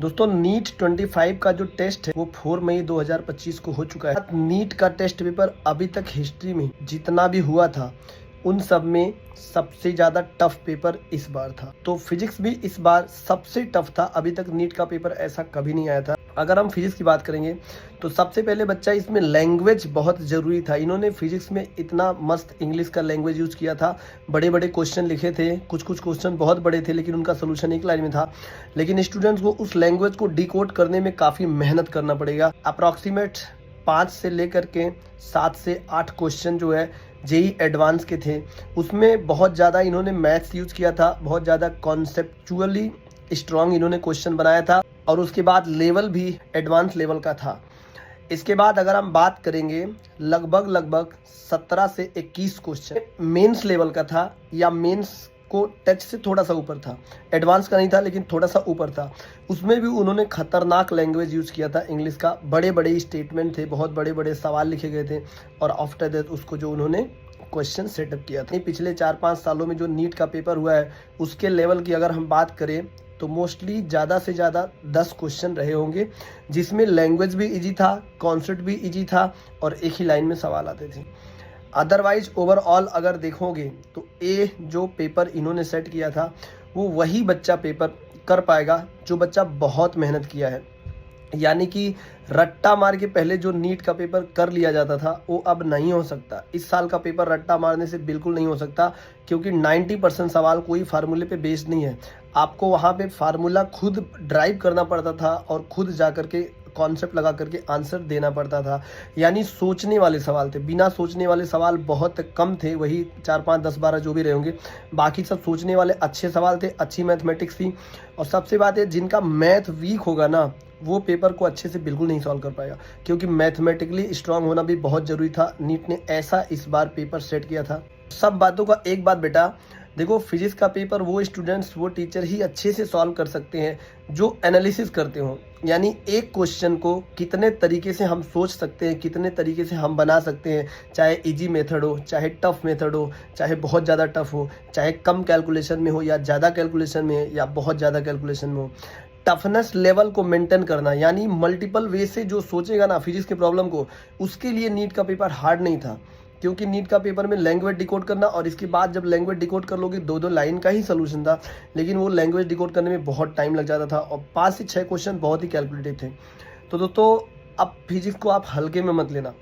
दोस्तों नीट 25 का जो टेस्ट है वो 4 मई 2025 को हो चुका है। नीट का टेस्ट पेपर अभी तक हिस्ट्री में जितना भी हुआ था उन सब में सबसे ज़्यादा टफ पेपर इस बार था। तो फिजिक्स भी इस बार सबसे टफ था। अभी तक नीट का पेपर ऐसा कभी नहीं आया था। अगर हम फिजिक्स की बात करेंगे तो सबसे पहले बच्चा इसमें लैंग्वेज बहुत ज़रूरी था। इन्होंने फिजिक्स में इतना मस्त इंग्लिश का लैंग्वेज यूज़ किया था। बड़े बड़े क्वेश्चन लिखे थे, कुछ कुछ क्वेश्चन बहुत बड़े थे लेकिन उनका सोल्यूशन एक लाइन में था। लेकिन स्टूडेंट्स को उस लैंग्वेज को डिकोड करने में काफ़ी मेहनत करना पड़ेगा। अप्रॉक्सीमेट 5 से लेकर के 7 से 8 क्वेश्चन जो है जेई एडवांस के थे। उसमें बहुत ज़्यादा इन्होंने मैथ्स यूज़ किया था, बहुत ज़्यादा कॉन्सेप्चुअली स्ट्रॉन्ग इन्होंने क्वेश्चन बनाया था और उसके बाद लेवल भी एडवांस लेवल का था। इसके बाद अगर हम बात करेंगे लगभग 17 से 21 क्वेश्चन मेंस लेवल का था या मेंस को टच से थोड़ा सा ऊपर था। एडवांस का नहीं था लेकिन थोड़ा सा ऊपर था। उसमें भी उन्होंने खतरनाक लैंग्वेज यूज़ किया था इंग्लिश का। बड़े बड़े स्टेटमेंट थे, बहुत बड़े बड़े सवाल लिखे गए थे और आफ्टर दैट उसको जो उन्होंने क्वेश्चन सेटअप किया था। पिछले 4-5 सालों में जो नीट का पेपर हुआ है उसके लेवल की अगर हम बात करें तो मोस्टली ज़्यादा से ज़्यादा 10 क्वेश्चन रहे होंगे जिसमें लैंग्वेज भी इजी था, कॉन्सेप्ट भी इजी था और एक ही लाइन में सवाल आते थे। अदरवाइज ओवरऑल अगर देखोगे तो ए जो पेपर इन्होंने सेट किया था वो वही बच्चा पेपर कर पाएगा जो बच्चा बहुत मेहनत किया है। यानी कि रट्टा मार के पहले जो नीट का पेपर कर लिया जाता था वो अब नहीं हो सकता। इस साल का पेपर रट्टा मारने से बिल्कुल नहीं हो सकता क्योंकि 90% सवाल कोई फार्मूले पे बेस्ड नहीं है। आपको वहाँ पे फार्मूला खुद ड्राइव करना पड़ता था और खुद जा करके कॉन्सेप्ट लगा करके आंसर देना पड़ता था। यानी सोचने वाले सवाल थे, बिना सोचने वाले सवाल बहुत कम थे। वही 4, 5, 10, 12 जो भी रहे होंगे, बाकी सब सोचने वाले अच्छे सवाल थे, अच्छी मैथमेटिक्स थी। और सबसे बात है जिनका मैथ वीक होगा ना वो पेपर को अच्छे से बिल्कुल नहीं सॉल्व कर पाएगा क्योंकि मैथमेटिकली स्ट्रांग होना भी बहुत ज़रूरी था। नीट ने ऐसा इस बार पेपर सेट किया था। सब बातों का एक बात बेटा, देखो फिजिक्स का पेपर वो स्टूडेंट्स वो टीचर ही अच्छे से सॉल्व कर सकते हैं जो एनालिसिस करते हो। यानी एक क्वेश्चन को कितने तरीके से हम सोच सकते हैं, कितने तरीके से हम बना सकते हैं, चाहे इजी मेथड हो, चाहे टफ मेथड हो, चाहे बहुत ज़्यादा टफ हो, चाहे कम कैलकुलेशन में हो या ज़्यादा कैलकुलेशन में या बहुत ज़्यादा कैलकुलेशन में हो। टफनेस लेवल को मेंटेन करना यानी मल्टीपल वे से जो सोचेगा ना फिजिक्स के प्रॉब्लम को, उसके लिए नीट का पेपर हार्ड नहीं था। क्योंकि नीट का पेपर में लैंग्वेज डिकोड करना और इसके बाद जब लैंग्वेज डिकोड कर लोगे 2-2 लाइन का ही सोल्यूशन था, लेकिन वो लैंग्वेज डिकोड करने में बहुत टाइम लग जाता था और 5 से 6 क्वेश्चन बहुत ही कैलकुलेटिव थे। तो दोस्तों अब फिजिक्स को आप हल्के में मत लेना।